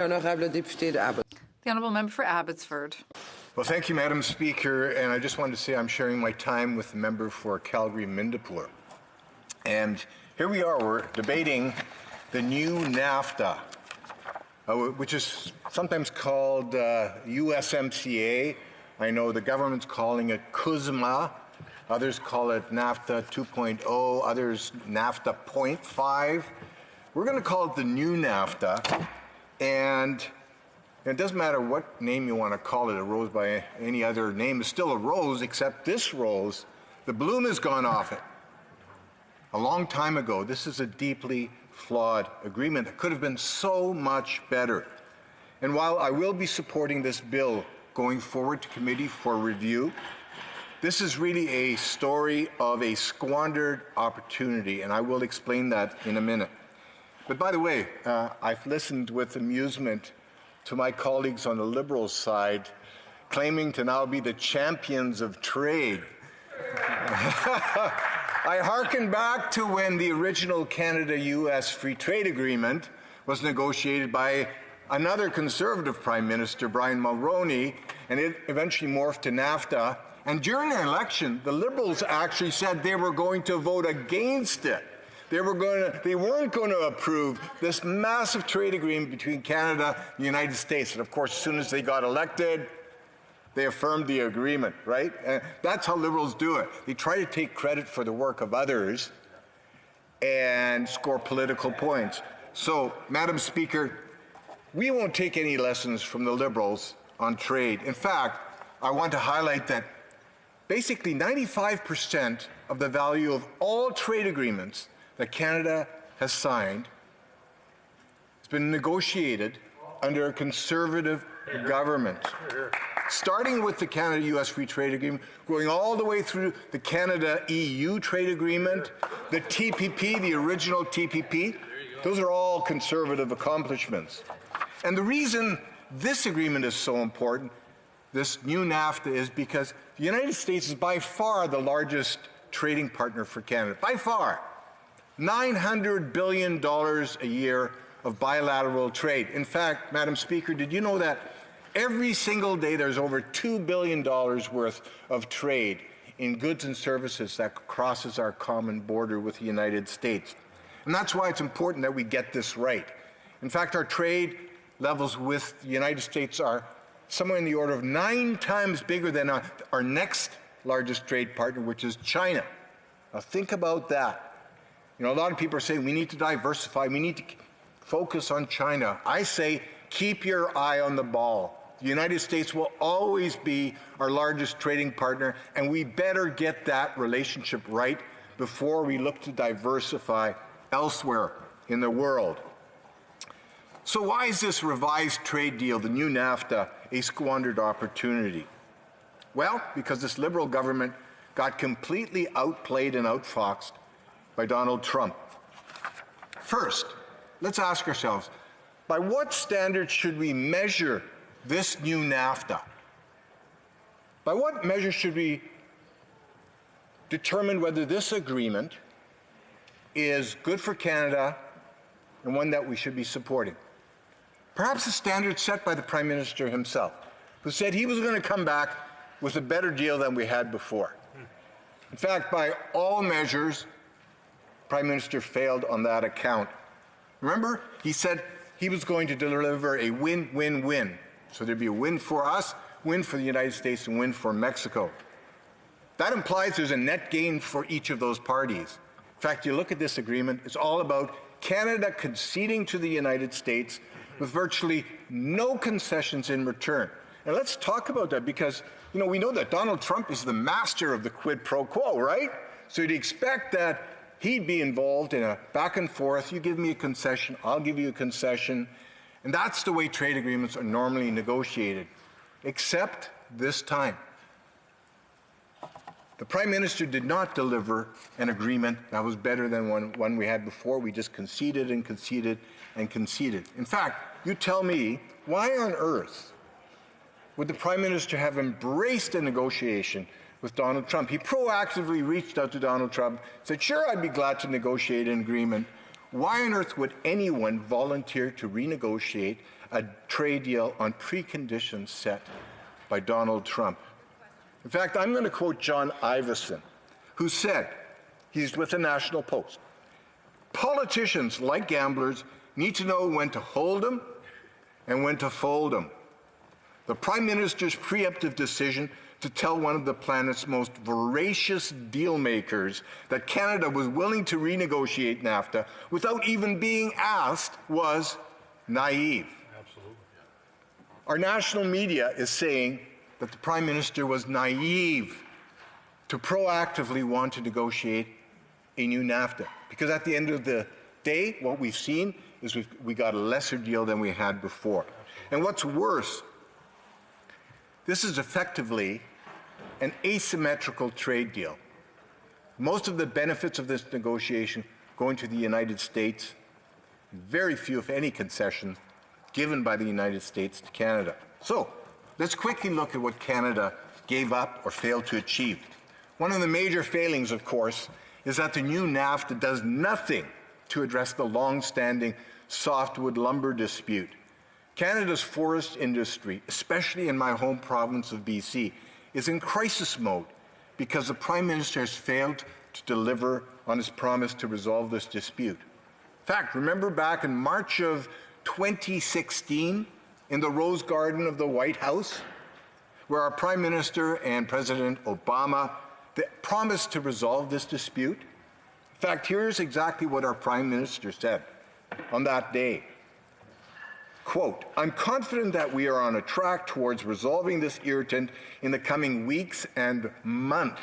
Honorable Député d'Abbotsford. The Honourable Member for Abbotsford. Well, thank you, Madam Speaker, and I just wanted to say I'm sharing my time with the member for Calgary-Mindapur. And here we are, we're debating the new NAFTA, which is sometimes called USMCA. I know the government's calling it CUSMA, others call it NAFTA 2.0, others NAFTA 0.5. We're going to call it the new NAFTA, and it doesn't matter what name you want to call it, a rose by any other name is still a rose, except this rose, the bloom has gone off it. A long time ago, this is a deeply flawed agreement that could have been so much better. And while I will be supporting this bill going forward to committee for review, this is really a story of a squandered opportunity, and I will explain that in a minute. But by the way, I've listened with amusement to my colleagues on the Liberals side claiming to now be the champions of trade. I hearken back to when the original Canada-US Free Trade Agreement was negotiated by another Conservative Prime Minister, Brian Mulroney, and it eventually morphed to NAFTA. And during the election, the Liberals actually said they were going to vote against it. They weren't going to approve this massive trade agreement between Canada and the United States. And of course, as soon as they got elected, they affirmed the agreement, right? And that's how Liberals do it. They try to take credit for the work of others and score political points. So, Madam Speaker, we won't take any lessons from the Liberals on trade. In fact, I want to highlight that basically 95% of the value of all trade agreements that Canada has signed has been negotiated under a Conservative government. Starting with the Canada-US Free Trade Agreement, going all the way through the Canada-EU Trade Agreement, the TPP, the original TPP, those are all Conservative accomplishments. And the reason this agreement is so important, this new NAFTA, is because the United States is by far the largest trading partner for Canada, by far. $900 billion a year of bilateral trade. In fact, Madam Speaker, did you know that every single day there's over $2 billion worth of trade in goods and services that crosses our common border with the United States? And that's why it's important that we get this right. In fact, our trade levels with the United States are somewhere in the order of 9 times bigger than our next largest trade partner, which is China. Now think about that. You know, a lot of people are saying we need to diversify, we need to focus on China. I say keep your eye on the ball. The United States will always be our largest trading partner, and we better get that relationship right before we look to diversify elsewhere in the world. So why is this revised trade deal, the new NAFTA, a squandered opportunity? Well, because this Liberal government got completely outplayed and outfoxed by Donald Trump. First, let's ask ourselves, by what standards should we measure this new NAFTA? By what measure should we determine whether this agreement is good for Canada and one that we should be supporting? Perhaps the standard set by the Prime Minister himself, who said he was going to come back with a better deal than we had before. In fact, by all measures, Prime Minister failed on that account. Remember, he said he was going to deliver a win-win-win. So there'd be a win for us, win for the United States, and win for Mexico. That implies there's a net gain for each of those parties. In fact, you look at this agreement, it's all about Canada conceding to the United States with virtually no concessions in return. And let's talk about that because, you know, we know that Donald Trump is the master of the quid pro quo, right? So you'd expect that he'd be involved in a back and forth. You give me a concession, I'll give you a concession. And that's the way trade agreements are normally negotiated, except this time. The Prime Minister did not deliver an agreement that was better than one we had before. We just conceded and conceded and conceded. In fact, you tell me, why on earth would the Prime Minister have embraced a negotiation with Donald Trump? He proactively reached out to Donald Trump, said, sure, I'd be glad to negotiate an agreement Why on earth would anyone volunteer to renegotiate a trade deal on preconditions set by Donald Trump? In fact, I'm going to quote John Ivison, who said, he's with the National Post, "Politicians, like gamblers, need to know when to hold them and when to fold them. The Prime Minister's preemptive decision to tell one of the planet's most voracious deal makers that Canada was willing to renegotiate NAFTA without even being asked was naive." Absolutely. Our national media is saying that the Prime Minister was naive to proactively want to negotiate a new NAFTA, because at the end of the day, what we've seen is we got a lesser deal than we had before. And what's worse, this is effectively an asymmetrical trade deal. Most of the benefits of this negotiation going to the United States, very few, if any, concessions given by the United States to Canada. So let's quickly look at what Canada gave up or failed to achieve. One of the major failings, of course, is that the new NAFTA does nothing to address the long-standing softwood lumber dispute. Canada's forest industry, especially in my home province of BC, is in crisis mode because the Prime Minister has failed to deliver on his promise to resolve this dispute. In fact, remember back in March of 2016 in the Rose Garden of the White House, where our Prime Minister and President Obama promised to resolve this dispute? In fact, here's exactly what our Prime Minister said on that day. Quote, "I'm confident that we are on a track towards resolving this irritant in the coming weeks and months."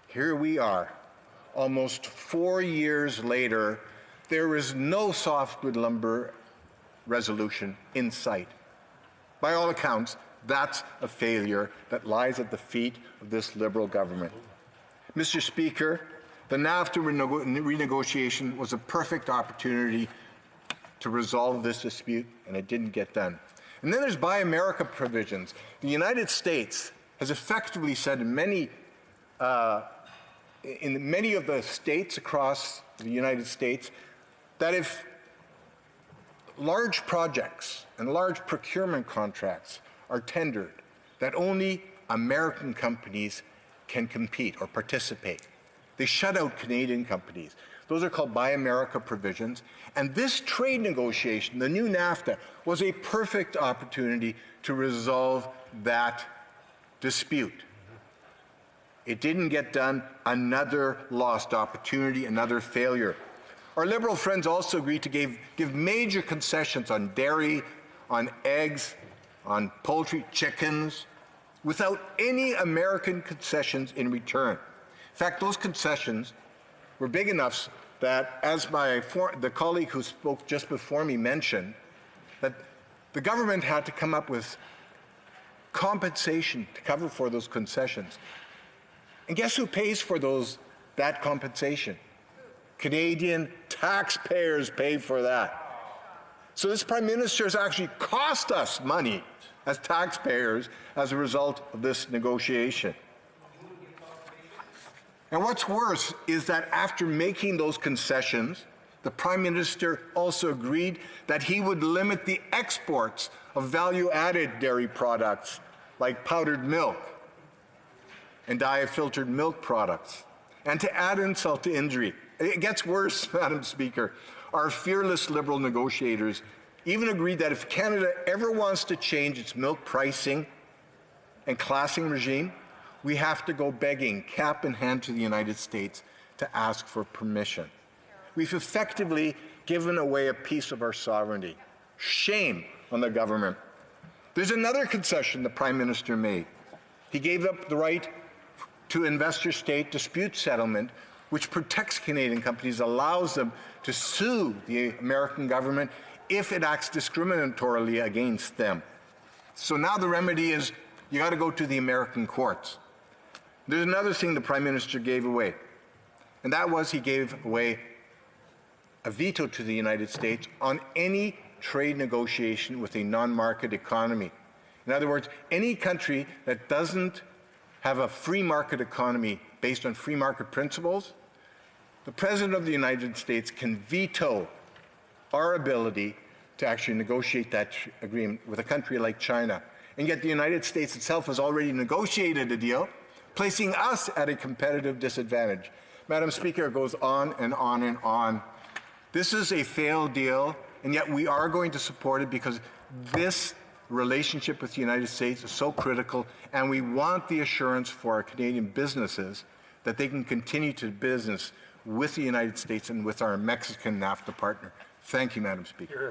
Here we are, almost 4 years later, there is no softwood lumber resolution in sight. By all accounts, that's a failure that lies at the feet of this Liberal government. Mr. Speaker, the NAFTA renegotiation was a perfect opportunity to resolve this dispute, and it didn't get done. And then there's Buy America provisions. The United States has effectively said in many of the states across the United States that if large projects and large procurement contracts are tendered, that only American companies can compete or participate. They shut out Canadian companies. Those are called Buy America provisions. And this trade negotiation, the new NAFTA, was a perfect opportunity to resolve that dispute. It didn't get done. Another lost opportunity, another failure. Our Liberal friends also agreed to give major concessions on dairy, on eggs, on poultry, chickens, without any American concessions in return. In fact, those concessions were big enough that, as the colleague who spoke just before me mentioned, that the government had to come up with compensation to cover for those concessions. And guess who pays for that compensation? Canadian taxpayers pay for that. So this Prime Minister has actually cost us money as taxpayers as a result of this negotiation. And what's worse is that after making those concessions, the Prime Minister also agreed that he would limit the exports of value-added dairy products like powdered milk and diet-filtered milk products. And to add insult to injury, it gets worse, Madam Speaker. Our fearless Liberal negotiators even agreed that if Canada ever wants to change its milk pricing and classing regime, we have to go begging, cap in hand, to the United States to ask for permission. We've effectively given away a piece of our sovereignty. Shame on the government. There's another concession the Prime Minister made. He gave up the right to investor-state dispute settlement, which protects Canadian companies, allows them to sue the American government if it acts discriminatorily against them. So now the remedy is you got to go to the American courts. There's another thing the Prime Minister gave away, and that was he gave away a veto to the United States on any trade negotiation with a non-market economy. In other words, any country that doesn't have a free market economy based on free market principles, the President of the United States can veto our ability to actually negotiate that agreement with a country like China. And yet the United States itself has already negotiated a deal, placing us at a competitive disadvantage. Madam Speaker, it goes on and on and on. This is a failed deal, and yet we are going to support it because this relationship with the United States is so critical, and we want the assurance for our Canadian businesses that they can continue to do business with the United States and with our Mexican NAFTA partner. Thank you, Madam Speaker.